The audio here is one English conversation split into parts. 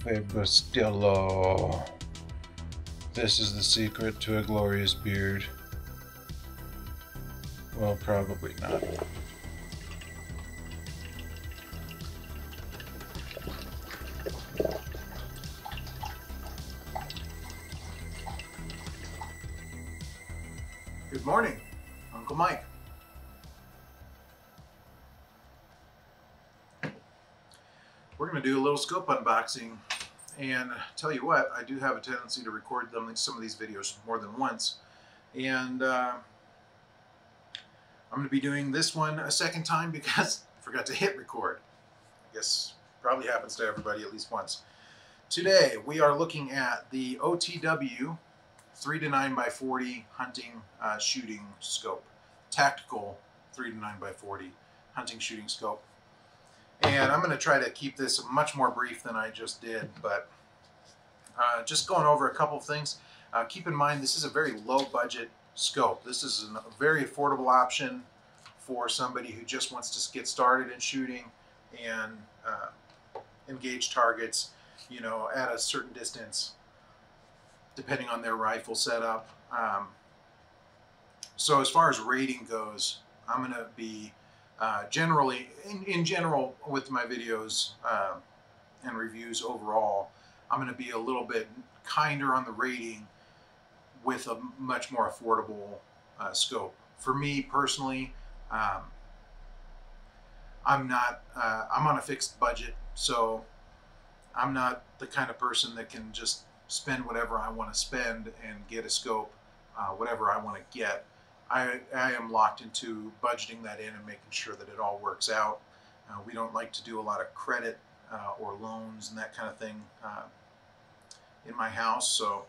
Fabrastillo. This is the secret to a glorious beard. Well, probably not. Good morning, Uncle Mike. We're going to do a little scope unboxing, and tell you what, I do have a tendency to record some of these videos more than once, and I'm going to be doing this one a second time because I forgot to hit record. I guess probably happens to everybody at least once. Today we are looking at the OTW 3 to 9 by 40 hunting shooting scope, tactical 3 to 9 by 40 hunting shooting scope. And I'm going to try to keep this much more brief than I just did, but just going over a couple of things. Keep in mind this is a very low budget scope. This is a very affordable option for somebody who just wants to get started in shooting and engage targets, you know, at a certain distance, depending on their rifle setup. So as far as rating goes, I'm going to be generally, in general, with my videos and reviews overall, I'm going to be a little bit kinder on the rating with a much more affordable scope. For me personally, I'm on a fixed budget, so I'm not the kind of person that can just spend whatever I want to spend and get a scope, whatever I want to get. I am locked into budgeting that in and making sure that it all works out. We don't like to do a lot of credit or loans and that kind of thing in my house, so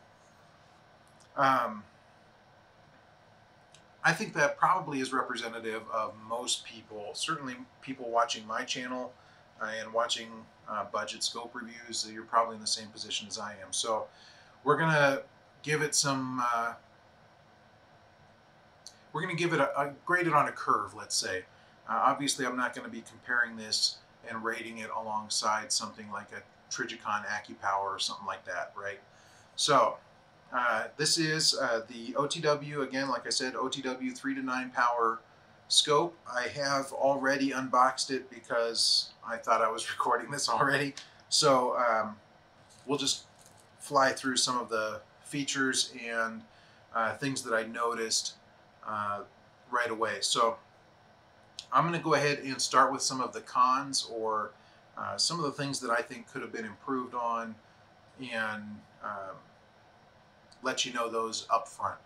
I think that probably is representative of most people, certainly people watching my channel and watching budget scope reviews. You're probably in the same position as I am. So we're going to give it some... we're going to give it grade it on a curve, let's say. Obviously, I'm not going to be comparing this and rating it alongside something like a Trijicon AccuPower or something like that, right? So, this is the OTW, again, like I said, OTW 3 to 9 power scope. I have already unboxed it because I thought I was recording this already. So, we'll just fly through some of the features and things that I noticed right away. So I'm going to go ahead and start with some of the cons, or some of the things that I think could have been improved on, and let you know those up front.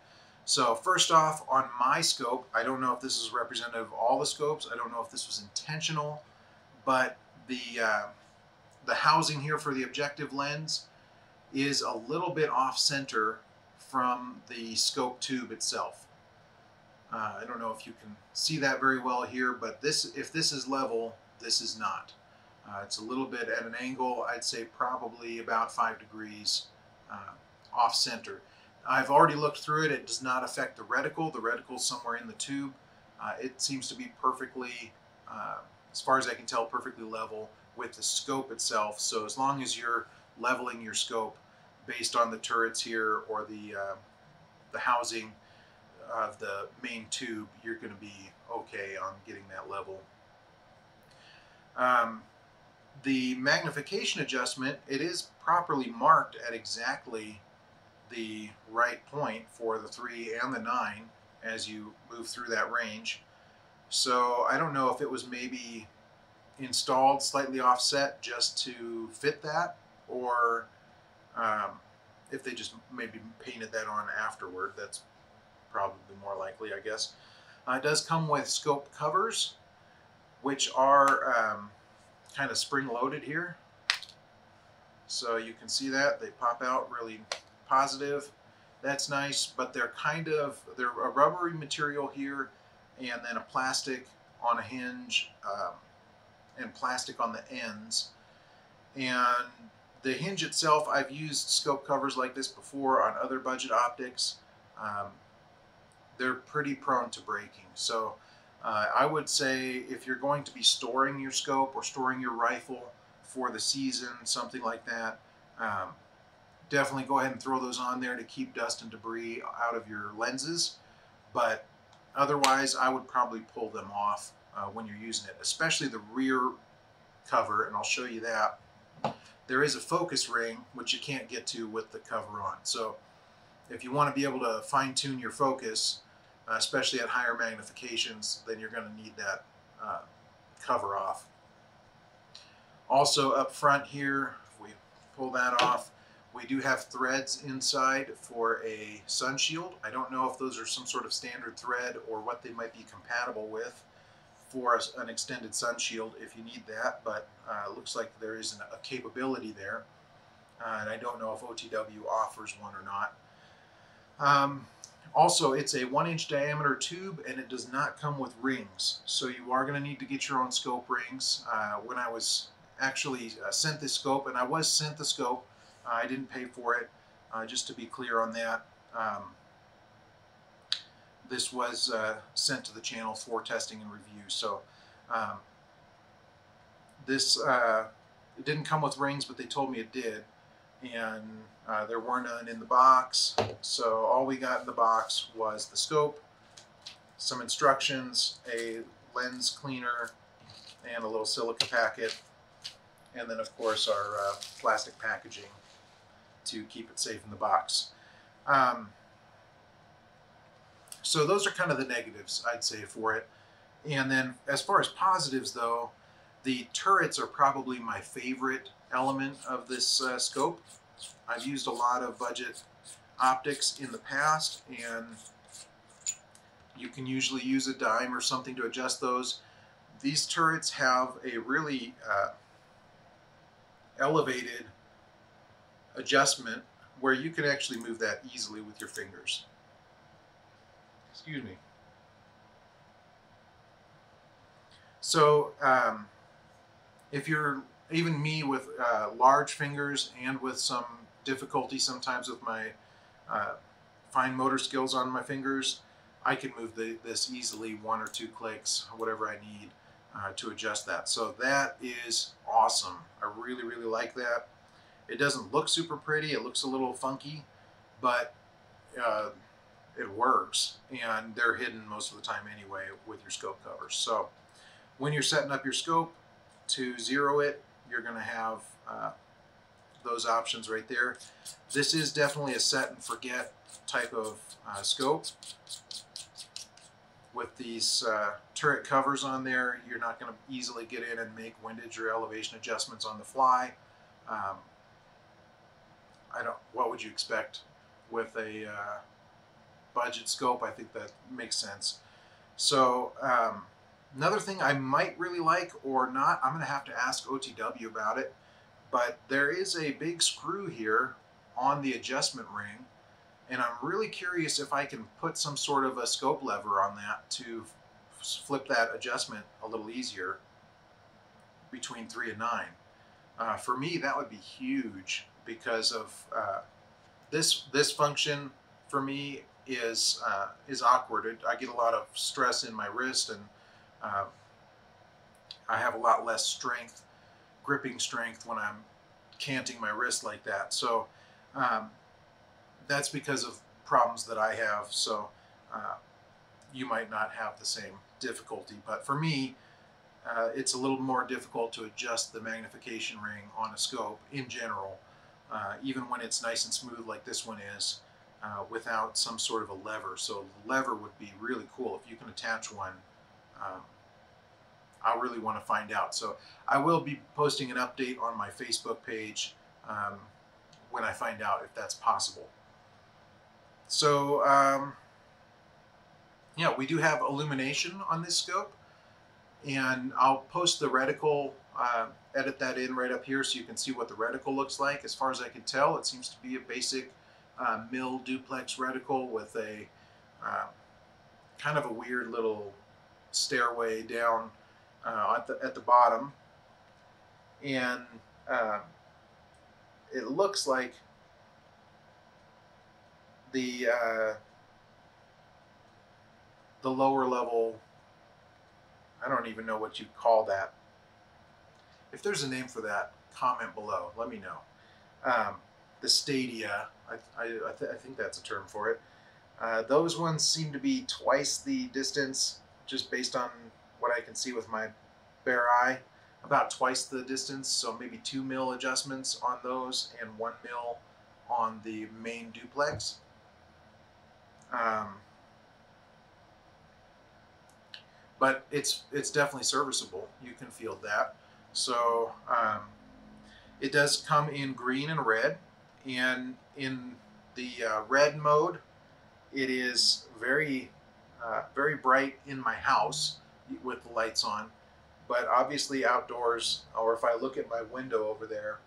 So first off, on my scope, I don't know if this is representative of all the scopes. I don't know if this was intentional, but the housing here for the objective lens is a little bit off center from the scope tube itself. I don't know if you can see that very well here, but if this is level, this is not. It's a little bit at an angle, I'd say probably about 5 degrees off center. I've already looked through it. It does not affect the reticle. The reticle's somewhere in the tube. It seems to be perfectly, as far as I can tell, perfectly level with the scope itself. So as long as you're leveling your scope based on the turrets here or the housing of the main tube, you're going to be okay on getting that level. The magnification adjustment, it is properly marked at exactly the right point for the 3 and the 9 as you move through that range. So I don't know if it was maybe installed slightly offset just to fit that, or if they just maybe painted that on afterward. That's probably more likely, I guess. It does come with scope covers, which are kind of spring-loaded here. So you can see that. They pop out really positive. That's nice, but they're a rubbery material here, and then a plastic on a hinge, and plastic on the ends. And the hinge itself, I've used scope covers like this before on other budget optics. They're pretty prone to breaking. So I would say if you're going to be storing your scope or storing your rifle for the season, something like that, Definitely go ahead and throw those on there to keep dust and debris out of your lenses, but otherwise I would probably pull them off when you're using it, especially the rear cover, and I'll show you that. There is a focus ring which you can't get to with the cover on, so if you want to be able to fine-tune your focus, especially at higher magnifications, then you're going to need that cover off. Also up front here, if we pull that off, we do have threads inside for a sun shield. I don't know if those are some sort of standard thread or what they might be compatible with for an extended sun shield if you need that, but it looks like there is a capability there, and I don't know if OTW offers one or not. Also, it's a 1-inch diameter tube, and it does not come with rings, so you are going to need to get your own scope rings. When I was actually sent this scope, and I was sent the scope, I didn't pay for it, just to be clear on that. This was sent to the channel for testing and review, so this it didn't come with rings, but they told me it did, and there were none in the box, so all we got in the box was the scope, some instructions, a lens cleaner, and a little silica packet, and then of course our plastic packaging to keep it safe in the box. So those are kind of the negatives, I'd say, for it. And then as far as positives though, the turrets are probably my favorite element of this scope. I've used a lot of budget optics in the past, and you can usually use a dime or something to adjust those. These turrets have a really elevated adjustment where you can actually move that easily with your fingers. Excuse me. So if you're, even me with large fingers and with some difficulty sometimes with my fine motor skills on my fingers, I can move this easily, 1 or 2 clicks, whatever I need to adjust that. So that is awesome. I really, really like that. It doesn't look super pretty. It looks a little funky, but it works, and they're hidden most of the time anyway with your scope covers. So when you're setting up your scope to zero it, you're going to have those options right there. This is definitely a set and forget type of scope. With these turret covers on there, you're not going to easily get in and make windage or elevation adjustments on the fly. What would you expect with a budget scope? I think that makes sense. So another thing I might really like or not, I'm going to have to ask OTW about it, but there is a big screw here on the adjustment ring, and I'm really curious if I can put some sort of a scope lever on that to flip that adjustment a little easier between 3 and 9. For me, that would be huge, because of this function for me is awkward. I get a lot of stress in my wrist, and I have a lot less strength, gripping strength, when I'm canting my wrist like that. So that's because of problems that I have. So you might not have the same difficulty, but for me, it's a little more difficult to adjust the magnification ring on a scope in general, even when it's nice and smooth like this one is, without some sort of a lever. So the lever would be really cool if you can attach one. I really want to find out. So I will be posting an update on my Facebook page when I find out if that's possible. So yeah, we do have illumination on this scope, and I'll post the reticle, edit that in right up here so you can see what the reticle looks like. As far as I can tell, it seems to be a basic mill duplex reticle with a kind of a weird little stairway down at the bottom, and it looks like the lower level, I don't even know what you call that. If there's a name for that, comment below, let me know. The Stadia, I think that's a term for it. Those ones seem to be twice the distance, just based on what I can see with my bare eye. About twice the distance, so maybe 2 mil adjustments on those and 1 mil on the main duplex. But it's definitely serviceable. You can field that. So it does come in green and red, and in the red mode, it is very very bright in my house with the lights on. But obviously outdoors, or if I look at my window over there,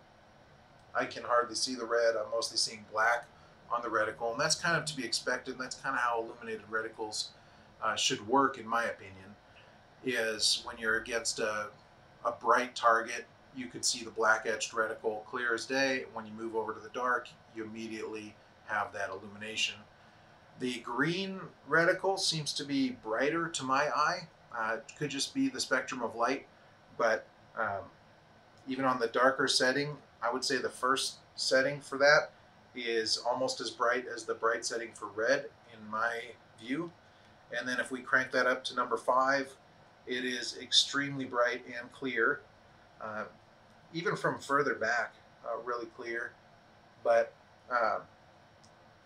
I can hardly see the red. I'm mostly seeing black on the reticle, and that's kind of to be expected. That's kind of how illuminated reticles should work, in my opinion, is when you're against a bright target, you could see the black edged reticle clear as day. When you move over to the dark, you immediately have that illumination. The green reticle seems to be brighter to my eye. It could just be the spectrum of light, but even on the darker setting, I would say the first setting for that is almost as bright as the bright setting for red in my view. And then if we crank that up to number 5, it is extremely bright and clear, even from further back, really clear. But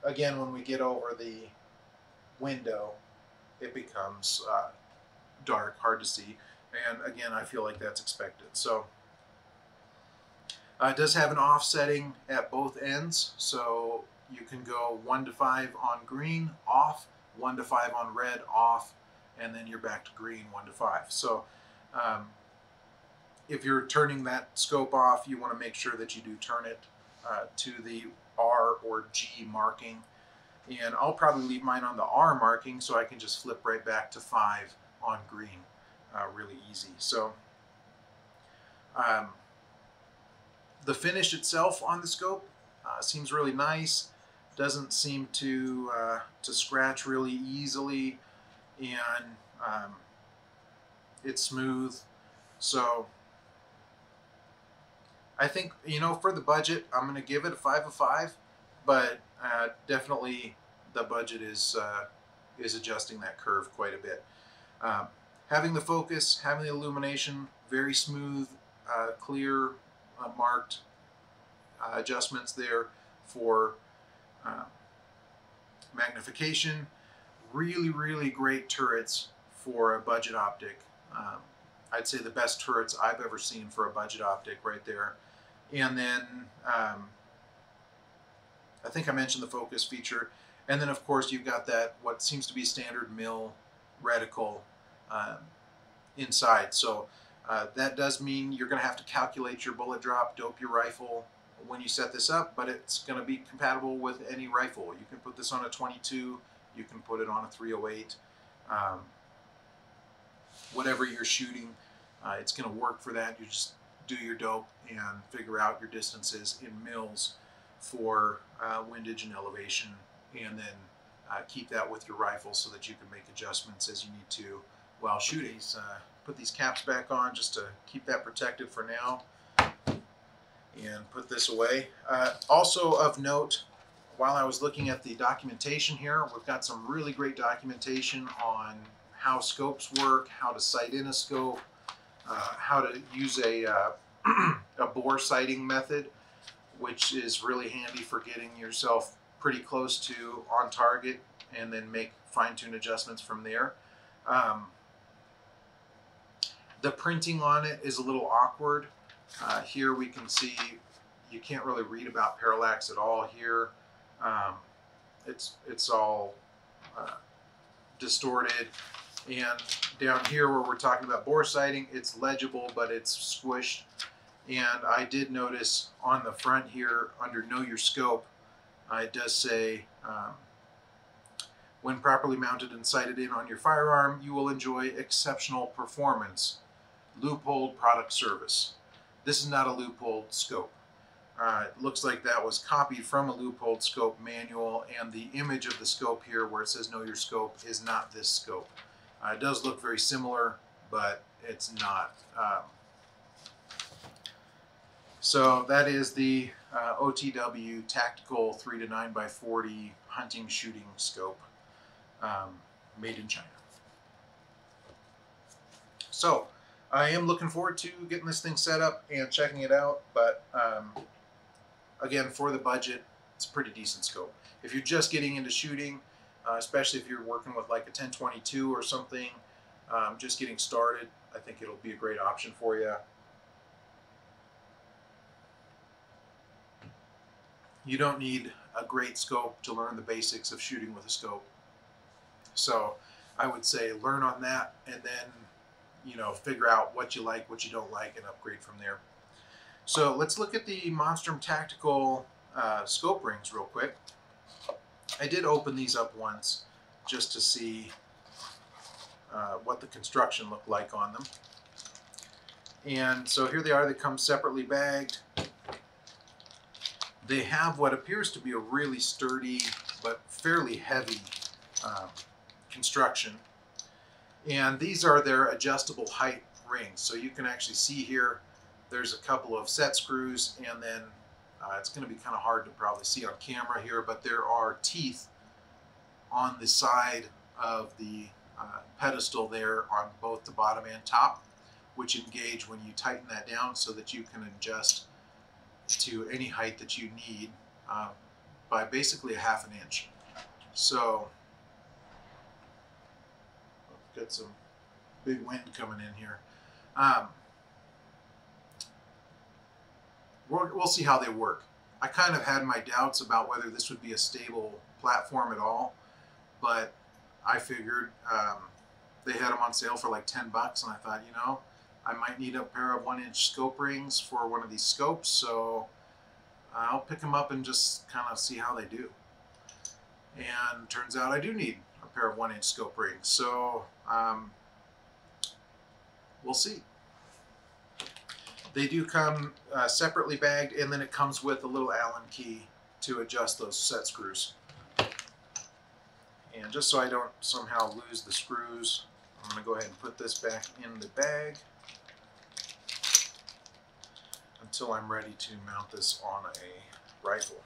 again, when we get over the window, it becomes dark, hard to see. And again, I feel like that's expected. So it does have an off setting at both ends, so you can go 1 to 5 on green, off, 1 to 5 on red, off, and then you're back to green, 1 to 5. So if you're turning that scope off, you want to make sure that you do turn it to the R or G marking. And I'll probably leave mine on the R marking so I can just flip right back to 5 on green really easy. So the finish itself on the scope seems really nice. Doesn't seem to scratch really easily, and it's smooth. So I think, you know, for the budget, I'm going to give it a 5 of 5, but definitely the budget is adjusting that curve quite a bit. Having the focus, having the illumination, very smooth, clear, marked adjustments there for magnification. Really, really great turrets for a budget optic. I'd say the best turrets I've ever seen for a budget optic right there. And then I think I mentioned the focus feature. And then of course you've got that what seems to be standard mil reticle inside. So that does mean you're going to have to calculate your bullet drop, dope your rifle when you set this up, but it's going to be compatible with any rifle. You can put this on a 22, you can put it on a 308, whatever you're shooting, it's going to work for that. You just do your dope and figure out your distances in mils for windage and elevation, and then keep that with your rifle so that you can make adjustments as you need to while shooting. Put these caps back on just to keep that protected for now, and put this away. Also of note, while I was looking at the documentation here, we've got some really great documentation on how scopes work, how to sight in a scope, how to use a bore sighting method, which is really handy for getting yourself pretty close to on target and then make fine-tune adjustments from there. The printing on it is a little awkward. Here we can see you can't really read about parallax at all here. It's all distorted. And down here where we're talking about bore sighting, it's legible, but it's squished. And I did notice on the front here under Know Your Scope, it does say, when properly mounted and sighted in on your firearm, you will enjoy exceptional performance. Loopholed product service. This is not a loopholed scope. It looks like that was copied from a loopholed scope manual, and the image of the scope here where it says Know Your Scope is not this scope. It does look very similar, but it's not. So that is the OTW tactical 3 to 9 by 40 hunting shooting scope, made in China. So I am looking forward to getting this thing set up and checking it out, but again, for the budget, it's a pretty decent scope. If you're just getting into shooting, especially if you're working with like a 10-22 or something, just getting started, I think it'll be a great option for you. You don't need a great scope to learn the basics of shooting with a scope. So I would say learn on that, and then, you know, figure out what you like, what you don't like, and upgrade from there. So let's look at the Monstrum Tactical scope rings real quick. I did open these up once just to see what the construction looked like on them. And so here they are. They come separately bagged. They have what appears to be a really sturdy but fairly heavy construction. And these are their adjustable height rings. So you can actually see here, there's a couple of set screws, and then it's going to be kind of hard to probably see on camera here, but there are teeth on the side of the pedestal there on both the bottom and top, which engage when you tighten that down so that you can adjust to any height that you need by basically a ½ inch. So got some big wind coming in here. We'll see how they work. I kind of had my doubts about whether this would be a stable platform at all, but I figured they had them on sale for like 10 bucks, and I thought, you know, I might need a pair of 1-inch scope rings for one of these scopes, so I'll pick them up and just kind of see how they do. And turns out I do need a pair of 1-inch scope rings, so we'll see. They do come separately bagged, and then it comes with a little Allen key to adjust those set screws. And just so I don't somehow lose the screws, I'm going to go ahead and put this back in the bag until I'm ready to mount this on a rifle.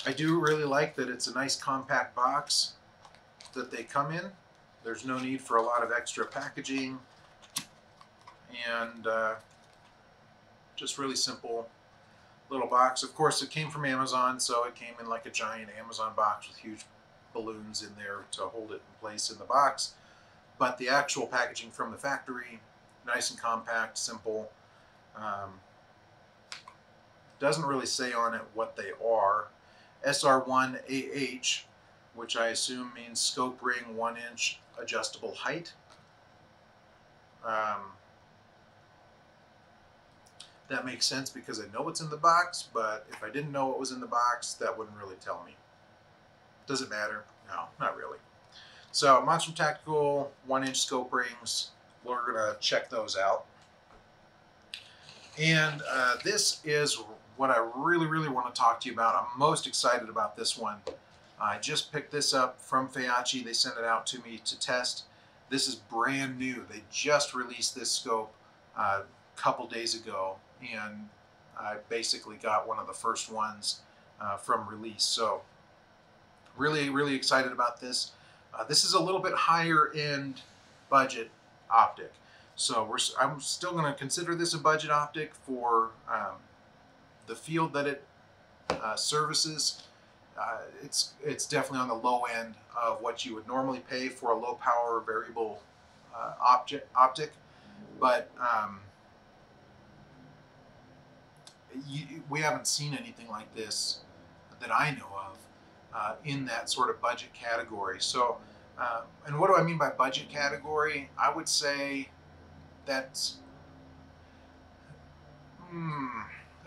I do really like that it's a nice compact box that they come in. There's no need for a lot of extra packaging, and just really simple little box. Of course, it came from Amazon, so it came in like a giant Amazon box with huge balloons in there to hold it in place in the box. But the actual packaging from the factory, nice and compact, simple. Doesn't really say on it what they are. SR1AH, which I assume means scope ring 1-inch adjustable height. That makes sense because I know what's in the box, but if I didn't know what was in the box, that wouldn't really tell me. Does it matter? No, not really. So Monstrum Tactical 1-inch scope rings, we're going to check those out. And this is what I really want to talk to you about. I'm most excited about this one. I just picked this up from Feyachi. They sent it out to me to test. This is brand new. They just released this scope a couple days ago, and I basically got one of the first ones from release. So really excited about this. This is a little bit higher end budget optic. So I'm still going to consider this a budget optic for the field that it services. It's definitely on the low end of what you would normally pay for a low power variable optic, but we haven't seen anything like this that I know of in that sort of budget category. So, and what do I mean by budget category? I would say that's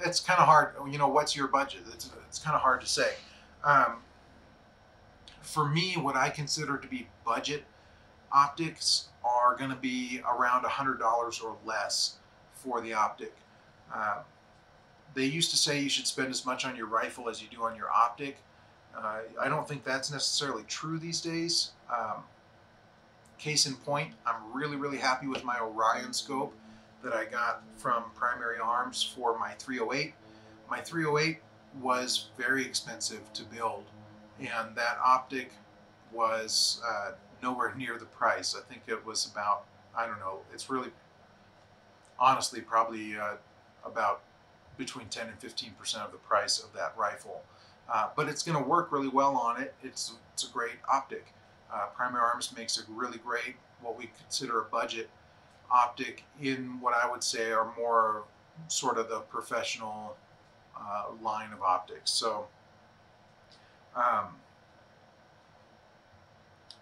it's kind of hard. You know, what's your budget? It's kind of hard to say. For me, what I consider to be budget optics are going to be around $100 or less for the optic. They used to say you should spend as much on your rifle as you do on your optic. I don't think that's necessarily true these days. Case in point, I'm really happy with my Orion scope. that I got from Primary Arms for my 308. My 308 was very expensive to build, and that optic was nowhere near the price. I think it was about, I don't know, it's really honestly probably about between 10 and 15% of the price of that rifle. But it's going to work really well on it. It's a great optic. Primary Arms makes a really great, what we consider a budget optic in what I would say are more sort of the professional line of optics. So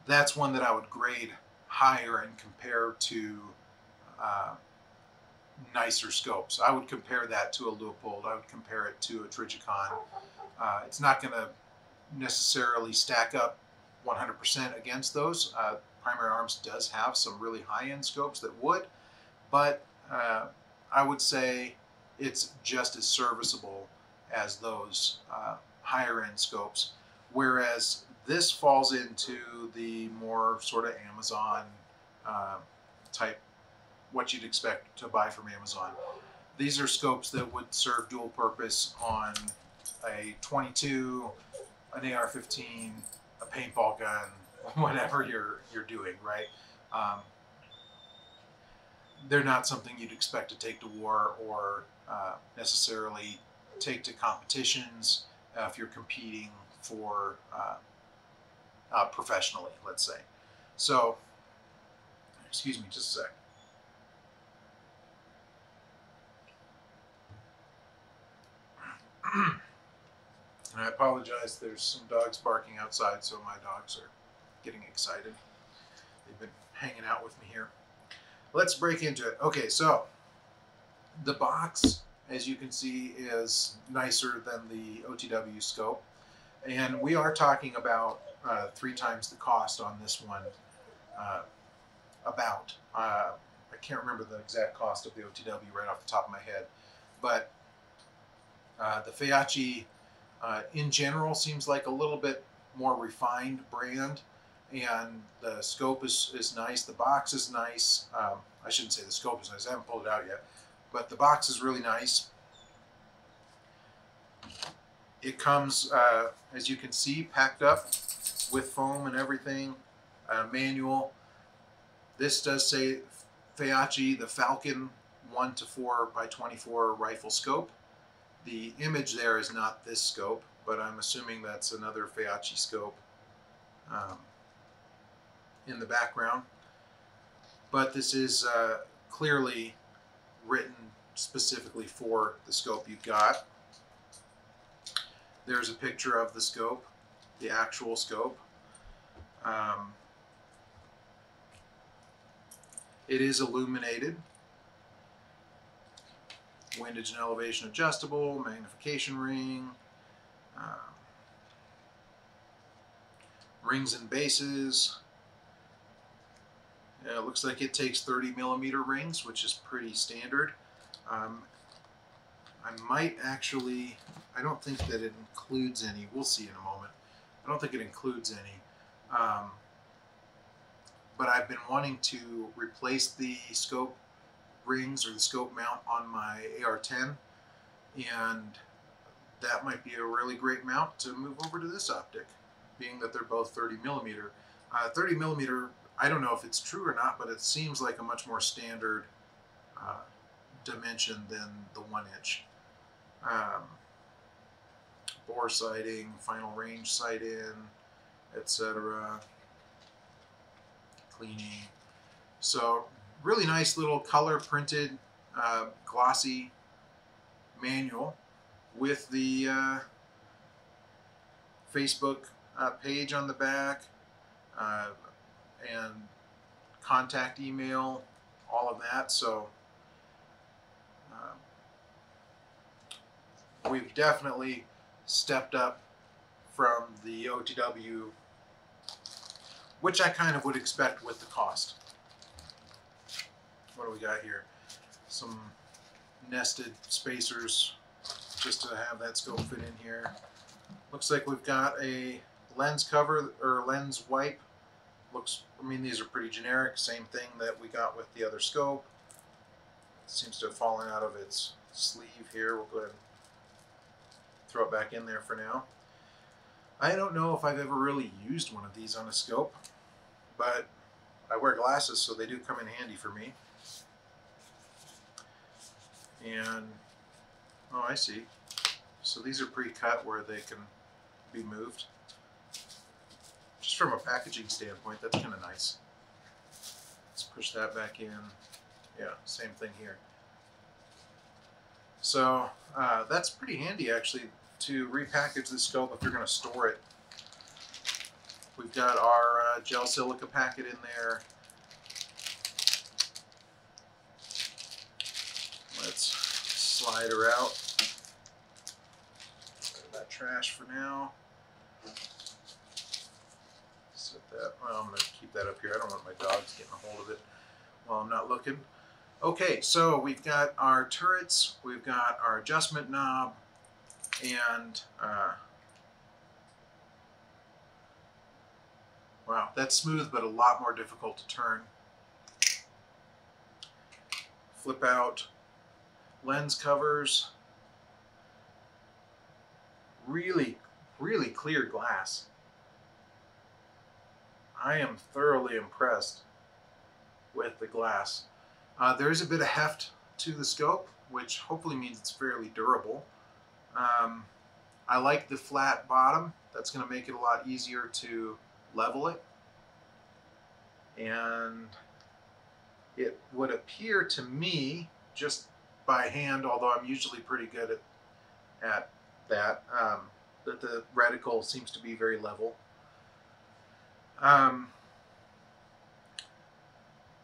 that's one that I would grade higher and compare to nicer scopes. I would compare that to a Leupold. I would compare it to a Trijicon. It's not going to necessarily stack up 100% against those. Primary Arms does have some really high-end scopes that would, but I would say it's just as serviceable as those higher-end scopes, whereas this falls into the more sort of Amazon type, what you'd expect to buy from Amazon. These are scopes that would serve dual purpose on a 22, an AR-15, a paintball gun, whatever you're doing, right? They're not something you'd expect to take to war or necessarily take to competitions if you're competing for professionally, let's say. So, excuse me, just a sec. And I apologize, there's some dogs barking outside, so my dogs are getting excited. They've been hanging out with me here. Let's break into it. Okay, so the box, as you can see, is nicer than the OTW scope. And we are talking about 3 times the cost on this one. I can't remember the exact cost of the OTW right off the top of my head. But the Feyachi, in general, seems like a little bit more refined brand. And the scope is nice. The box is nice. I shouldn't say the scope is nice. I haven't pulled it out yet. But the box is really nice. It comes, as you can see, packed up with foam and everything. Manual. This does say Feyachi, the Falcon 1-4x24 rifle scope. The image there is not this scope, but I'm assuming that's another Feyachi scope in the background. But this is clearly written specifically for the scope you've got. There's a picture of the scope, the actual scope. It is illuminated. Windage and elevation adjustable, magnification ring, rings and bases. It looks like it takes 30mm rings, which is pretty standard. I might actually, I don't think that it includes any, we'll see in a moment. I don't think it includes any. But I've been wanting to replace the scope rings or the scope mount on my AR-10, and that might be a really great mount to move over to this optic, being that they're both 30mm. 30mm, I don't know if it's true or not, but it seems like a much more standard dimension than the 1-inch. Bore sighting, final range sight in, etc. Cleaning. So really nice little color printed glossy manual with the Facebook page on the back and contact email, all of that. So we've definitely stepped up from the OTW, which I kind of would expect with the cost. What do we got here? Some nested spacers just to have that scope fit in here. Looks like we've got a lens cover or lens wipe. Looks, I mean, these are pretty generic, same thing that we got with the other scope. seems to have fallen out of its sleeve here. We'll go ahead and throw it back in there for now. I don't know if I've ever really used one of these on a scope, but I wear glasses, so they do come in handy for me. And, oh, I see. So these are pre-cut where they can be moved. Just from a packaging standpoint, that's kind of nice. Let's push that back in. Yeah, same thing here. So that's pretty handy, actually, to repackage the scope if you're going to store it. We've got our gel silica packet in there. Let's slide her out. That trash for now. Set that. Well, I'm going to keep that up here. I don't want my dogs getting a hold of it while I'm not looking. Okay, so we've got our turrets, we've got our adjustment knob, and wow, that's smooth but a lot more difficult to turn. Flip out lens covers. Really, really clear glass. I am thoroughly impressed with the glass. There is a bit of heft to the scope, which hopefully means it's fairly durable. I like the flat bottom. That's going to make it a lot easier to level it. And it would appear to me, just by hand, although I'm usually pretty good at that, that the reticle seems to be very level.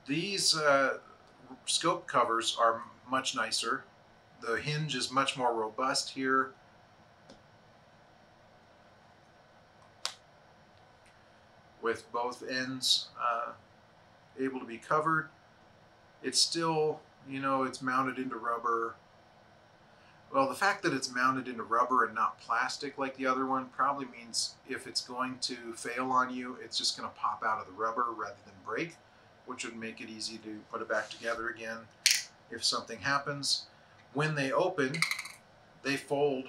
These scope covers are much nicer. The hinge is much more robust here. With both ends able to be covered. It's still, you know, it's mounted into rubber. Well, the fact that it's mounted into rubber and not plastic like the other one probably means if it's going to fail on you, it's just going to pop out of the rubber rather than break, which would make it easy to put it back together again if something happens. When they open, they fold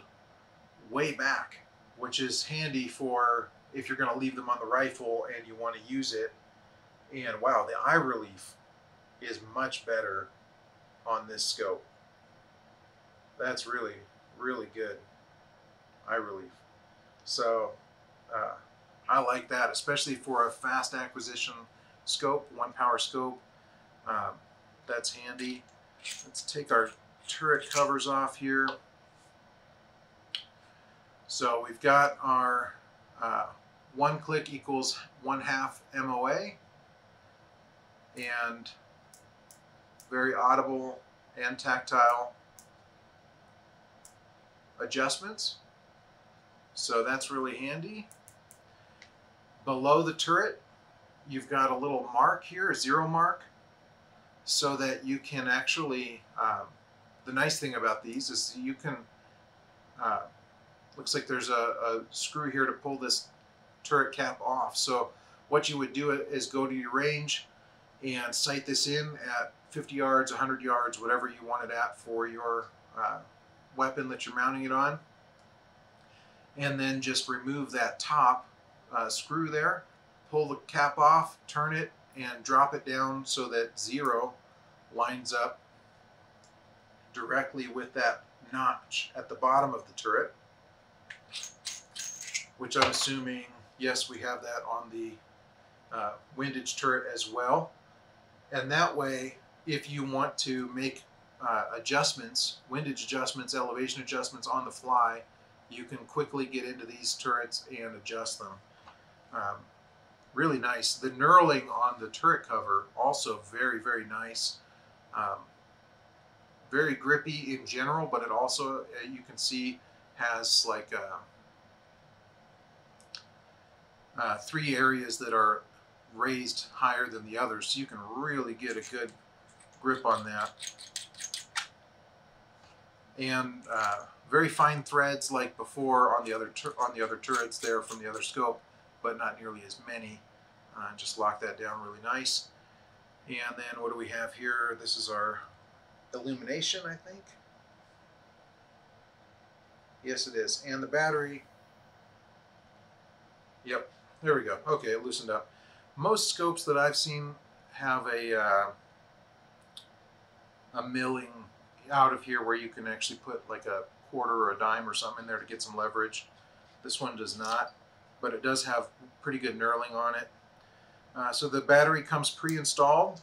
way back, which is handy for if you're going to leave them on the rifle and you want to use it. And wow, the eye relief is much better on this scope. That's really, really good eye relief. So I like that, especially for a fast acquisition scope, 1-power scope. That's handy. Let's take our turret covers off here. So we've got our 1 click equals 1/2 MOA, and very audible and tactile adjustments. So that's really handy. Below the turret, you've got a little mark here, a 0 mark, so that you can actually, the nice thing about these is you can, looks like there's a screw here to pull this turret cap off. So what you would do is go to your range and sight this in at 50 yards, 100 yards, whatever you want it at for your weapon that you're mounting it on. And then just remove that top screw there, pull the cap off, turn it, and drop it down so that 0 lines up directly with that notch at the bottom of the turret, which I'm assuming, yes, we have that on the windage turret as well. And that way, if you want to make adjustments, windage adjustments, elevation adjustments on the fly, you can quickly get into these turrets and adjust them. Really nice. The knurling on the turret cover, also very, very nice. Very grippy in general, but it also, you can see, has like 3 areas that are raised higher than the others, so you can really get a good grip on that. And very fine threads like before on the other turrets there from the other scope, but not nearly as many. Just lock that down really nice. And then what do we have here? This is our illumination, I think. Yes, it is. And the battery, yep, there we go. Okay, it loosened up. Most scopes that I've seen have a milling out of here where you can actually put like a quarter or a dime or something in there to get some leverage. This one does not, but it does have pretty good knurling on it. So the battery comes pre-installed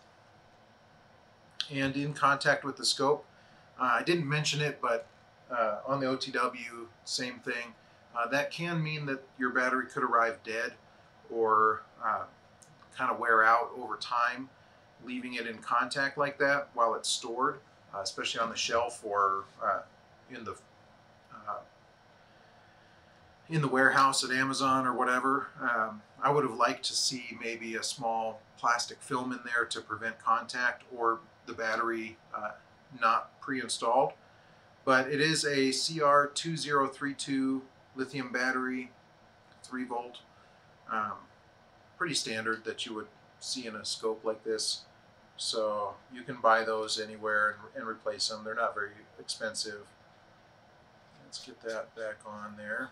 and in contact with the scope. I didn't mention it, but on the OTW, same thing. That can mean that your battery could arrive dead or kind of wear out over time, leaving it in contact like that while it's stored, especially on the shelf or in the warehouse at Amazon or whatever. I would have liked to see maybe a small plastic film in there to prevent contact or the battery not pre-installed. But it is a CR2032 lithium battery, 3 volt. Pretty standard that you would see in a scope like this. So you can buy those anywhere and replace them. They're not very expensive. Let's get that back on there.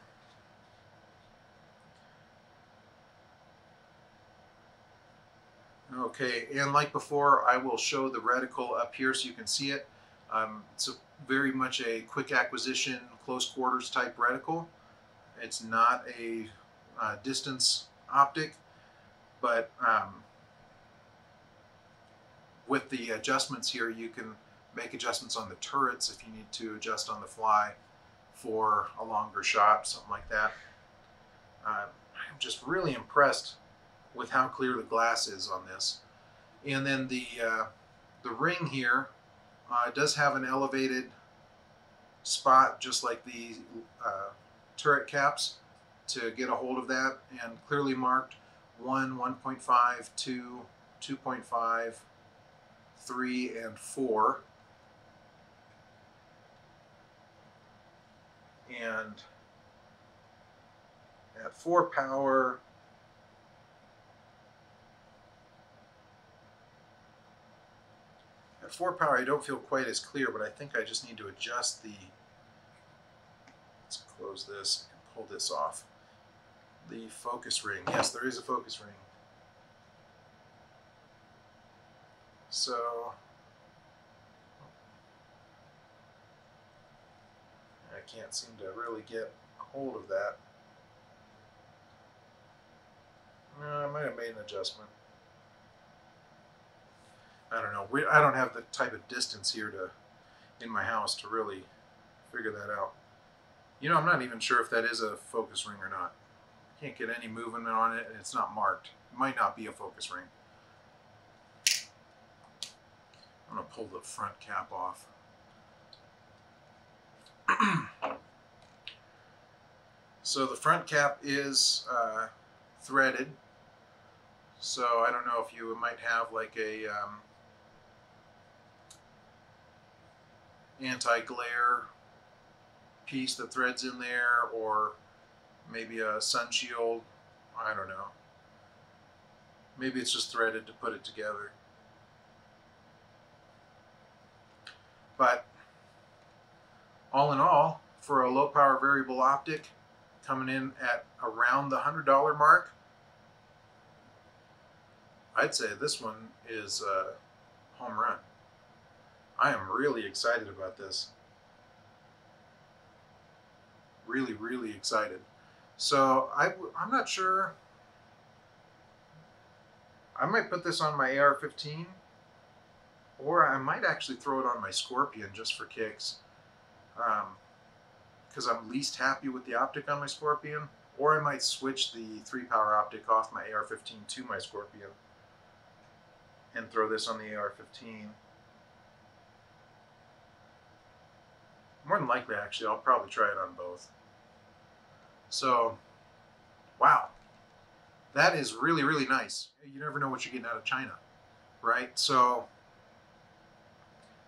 Okay, and like before, I will show the reticle up here so you can see it. It's very much a quick acquisition, close quarters type reticle. It's not a distance optic, but with the adjustments here, you can make adjustments on the turrets if you need to adjust on the fly for a longer shot, something like that. I'm just really impressed with how clear the glass is on this. And then the ring here does have an elevated spot just like the turret caps to get a hold of that, and clearly marked 1, 1.5, 2, 2.5, 3, and 4. And at 4 power, I don't feel quite as clear, but I think I just need to adjust the, let's close this and pull this off. The focus ring. Yes, there is a focus ring. So I can't seem to really get a hold of that. I might have made an adjustment. I don't know. I don't have the type of distance here in my house to really figure that out. You know, I'm not even sure if that is a focus ring or not. I can't get any movement on it, and it's not marked. It might not be a focus ring. I'm going to pull the front cap off. So the front cap is threaded. So I don't know if you might have like a anti-glare piece that threads in there, or maybe a sun shield. I don't know. Maybe it's just threaded to put it together. But all in all, for a low power variable optic coming in at around the $100 mark, I'd say this one is a home run. I am really excited about this. Really, really excited. So I'm not sure. I might put this on my AR-15, or I might actually throw it on my Scorpion just for kicks, because I'm least happy with the optic on my Scorpion. Or I might switch the 3-power optic off my AR-15 to my Scorpion and throw this on the AR-15. More than likely, actually, I'll probably try it on both. So, wow. That is really, really nice. You never know what you're getting out of China, right? So,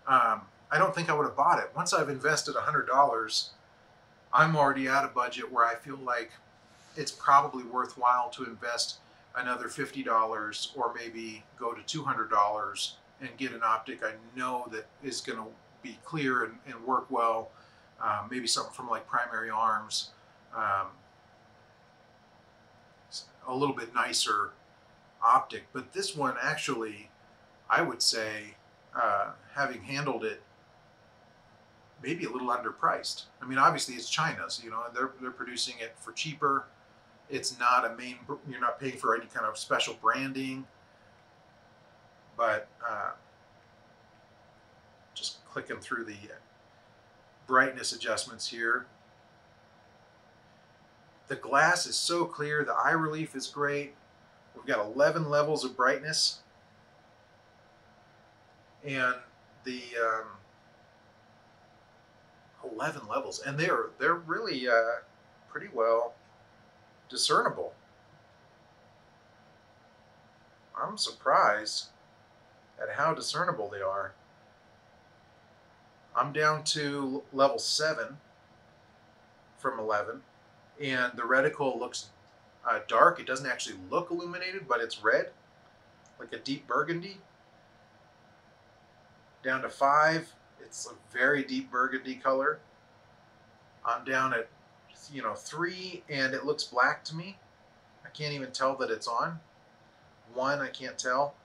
I don't think I would have bought it. Once I've invested $100, I'm already at a budget where I feel like it's probably worthwhile to invest another $50 or maybe go to $200 and get an optic I know that is going to be clear and work well. Maybe something from like Primary Arms. A little bit nicer optic, but this one actually, I would say, having handled it, maybe a little underpriced. I mean, obviously it's China, so they're producing it for cheaper. It's not a main. You're not paying for any kind of special branding, but just clicking through the brightness adjustments here. The glass is so clear. The eye relief is great. We've got 11 levels of brightness, and the 11 levels, and they're really pretty well discernible. I'm surprised at how discernible they are. I'm down to level 7 from 11, and the reticle looks dark. It doesn't actually look illuminated, but it's red, like a deep burgundy. Down to 5, it's a very deep burgundy color. I'm down at 3, and it looks black to me. I can't even tell that it's on. 1, I can't tell.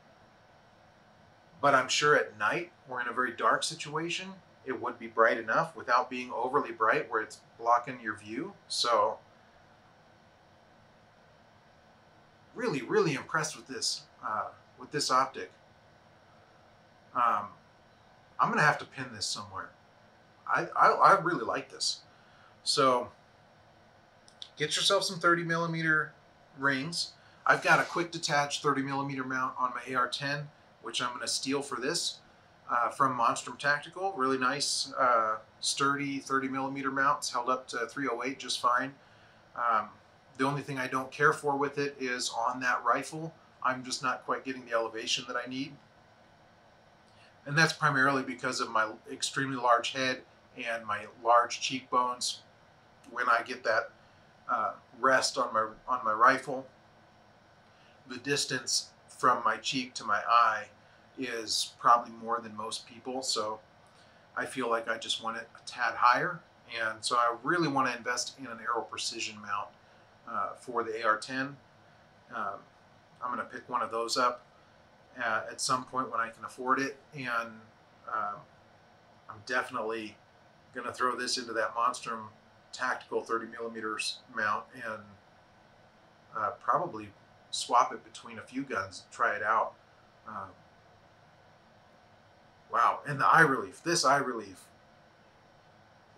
But I'm sure at night, or in a very dark situation, it would be bright enough without being overly bright where it's blocking your view. So really, really impressed with this optic. I'm gonna have to pin this somewhere. I really like this. So get yourself some 30mm rings. I've got a quick detach 30mm mount on my AR-10, which I'm gonna steal for this from Monstrum Tactical. Really nice, sturdy 30mm mounts, held up to 308 just fine. The only thing I don't care for with it is on that rifle, I'm just not quite getting the elevation that I need. And that's primarily because of my extremely large head and my large cheekbones. When I get that rest on my rifle, the distance from my cheek to my eye is probably more than most people, so I feel like I just want it a tad higher, and so I really want to invest in an Aero Precision mount for the AR-10. I'm going to pick one of those up at some point when I can afford it, and I'm definitely going to throw this into that Monstrum Tactical 30mm mount and probably swap it between a few guns, try it out. Wow, and the eye relief. This eye relief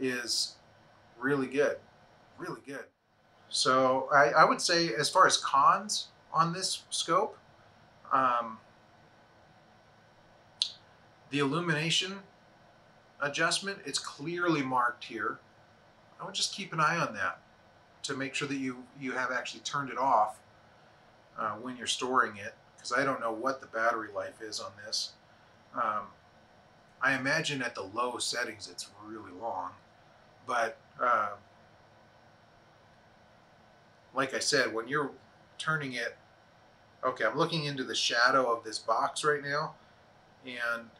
is really good, really good. So I would say, as far as cons on this scope, the illumination adjustment, it's clearly marked here. I would just keep an eye on that to make sure that you have actually turned it off when you're storing it, because I don't know what the battery life is on this. I imagine at the low settings it's really long, but like I said, when you're turning it, okay, I'm looking into the shadow of this box right now, and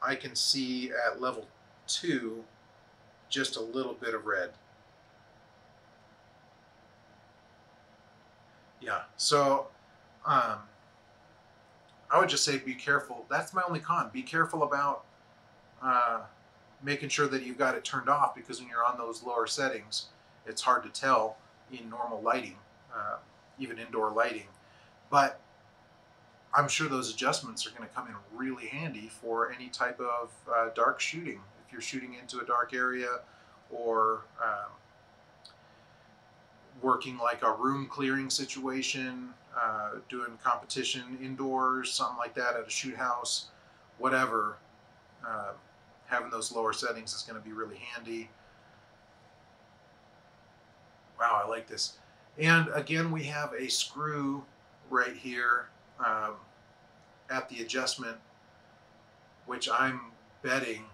I can see at level 2 just a little bit of red. Yeah, so I would just say be careful. That's my only con. Be careful about making sure that you've got it turned off, because when you're on those lower settings, it's hard to tell in normal lighting, even indoor lighting. But I'm sure those adjustments are going to come in really handy for any type of dark shooting. If you're shooting into a dark area, or working like a room clearing situation, doing competition indoors, something like that at a shoot house, whatever, having those lower settings is going to be really handy. Wow, I like this. And again, we have a screw right here at the adjustment, which I'm betting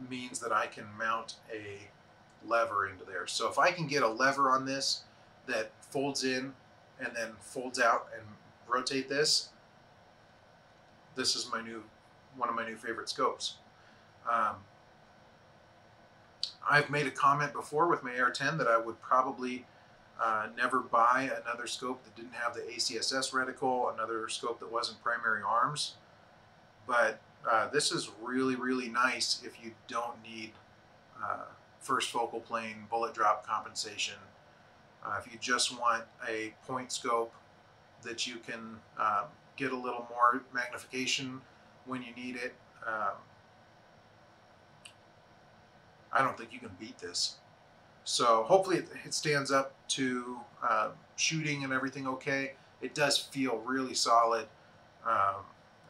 means that I can mount a lever into there. So if I can get a lever on this that folds in and then folds out and rotate this, this is one of my new favorite scopes. I've made a comment before with my AR-10 that I would probably never buy another scope that didn't have the ACSS reticle, another scope that wasn't primary arms. But this is really, really nice if you don't need first focal plane bullet drop compensation. If you just want a point scope that you can get a little more magnification when you need it, I don't think you can beat this. So hopefully it stands up to shooting and everything okay. It does feel really solid.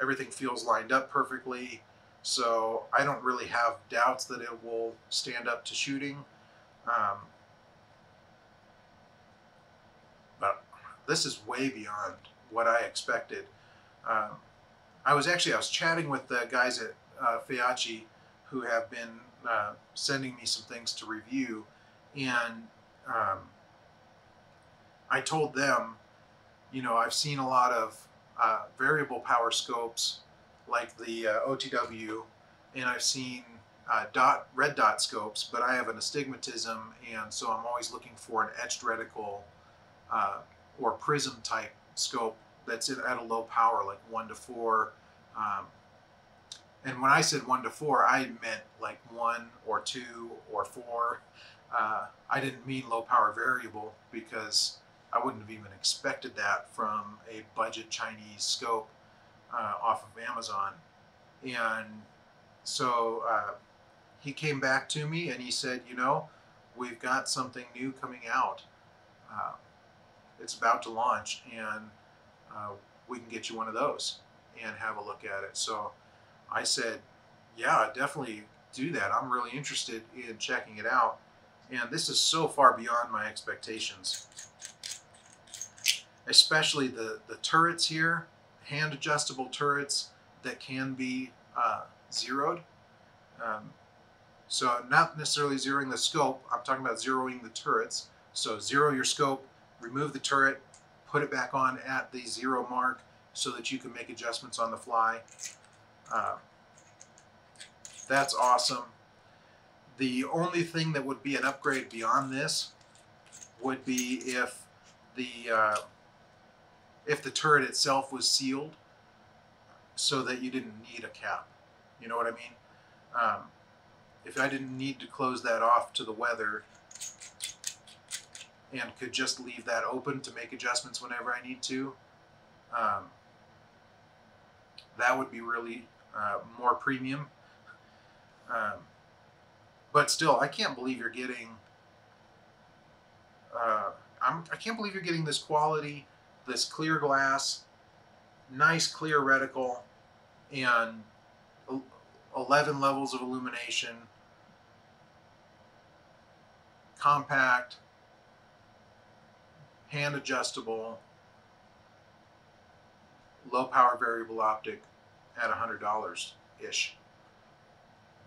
Everything feels lined up perfectly. So I don't really have doubts that it will stand up to shooting. But this is way beyond what I expected. I was chatting with the guys at Feyachi who have been sending me some things to review, and I told them, you know, I've seen a lot of variable power scopes like the OTW, and I've seen red dot scopes, but I have an astigmatism, and so I'm always looking for an etched reticle or prism type scope that's at a low power, like 1 to 4. And when I said 1 to 4, I meant like 1 or 2 or 4. I didn't mean low power variable, because I wouldn't have even expected that from a budget Chinese scope off of Amazon. And so he came back to me and he said, you know, we've got something new coming out. It's about to launch, and we can get you one of those and have a look at it. So I said, yeah, definitely do that. I'm really interested in checking it out. And this is so far beyond my expectations. Especially the turrets here, hand adjustable turrets that can be zeroed. So not necessarily zeroing the scope, I'm talking about zeroing the turrets. So zero your scope, remove the turret, put it back on at the 0 mark so that you can make adjustments on the fly. That's awesome. The only thing that would be an upgrade beyond this would be if the turret itself was sealed so that you didn't need a cap. You know what I mean? If I didn't need to close that off to the weather and could just leave that open to make adjustments whenever I need to, that would be really more premium. But still, I can't believe you're getting. I can't believe you're getting this quality, this clear glass, nice clear reticle, and 11 levels of illumination, compact, hand adjustable, low power variable optic at $100-ish.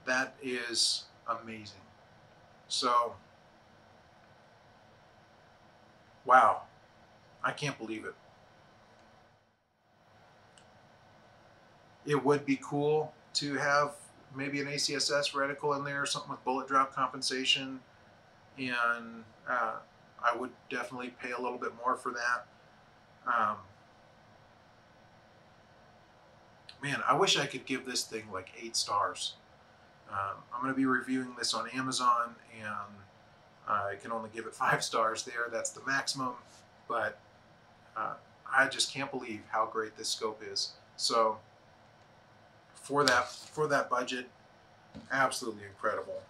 That is amazing. So, wow, I can't believe it. It would be cool to have maybe an ACSS reticle in there, something with bullet drop compensation, and I would definitely pay a little bit more for that. Man, I wish I could give this thing like 8 stars. I'm going to be reviewing this on Amazon, and I can only give it 5 stars there. That's the maximum, but I just can't believe how great this scope is. So for that budget, absolutely incredible.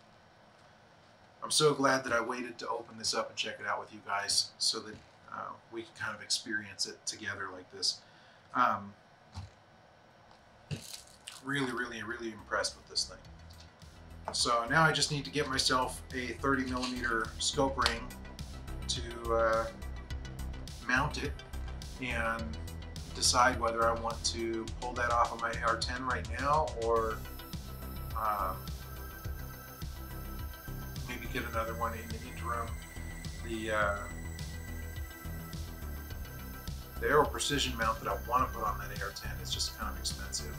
I'm so glad that I waited to open this up and check it out with you guys so that we can kind of experience it together like this. Really, really, really impressed with this thing. So now I just need to get myself a 30mm scope ring to mount it and decide whether I want to pull that off of my AR-10 right now, or maybe get another one in the interim. The Aero Precision mount that I want to put on that AR-10 is just kind of expensive.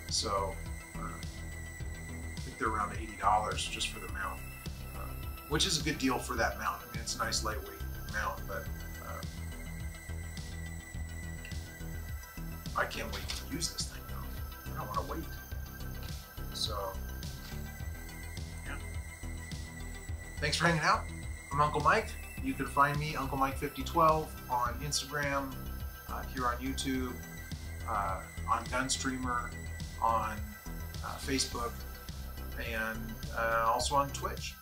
So I think they're around $80 just for the mount. which is a good deal for that mount. I mean, it's a nice lightweight mount, but I can't wait to use this thing though. I don't want to wait. So, yeah. Thanks for hanging out. I'm Uncle Mike. You can find me, Uncle Mike 5012, on Instagram, here on YouTube, on Gunstreamer, on Facebook, and also on Twitch.